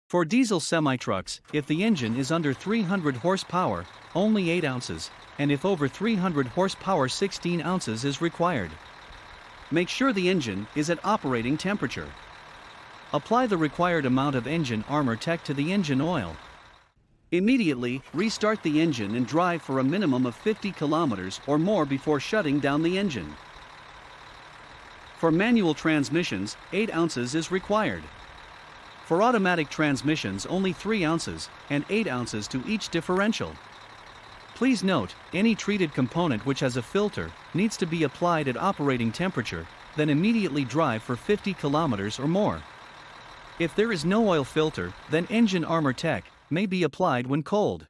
For diesel semi-trucks, if the engine is under 300 horsepower, only 8 ounces, and if over 300 horsepower 16 ounces is required. Make sure the engine is at operating temperature. Apply the required amount of engine Armour Tech to the engine oil. Immediately, restart the engine and drive for a minimum of 50 kilometers or more before shutting down the engine. For manual transmissions, 8 ounces is required. For automatic transmissions, only 3 ounces, and 8 ounces to each differential. Please note, any treated component which has a filter needs to be applied at operating temperature, then immediately drive for 50 kilometers or more. If there is no oil filter, then engine Armour Tech may be applied when cold.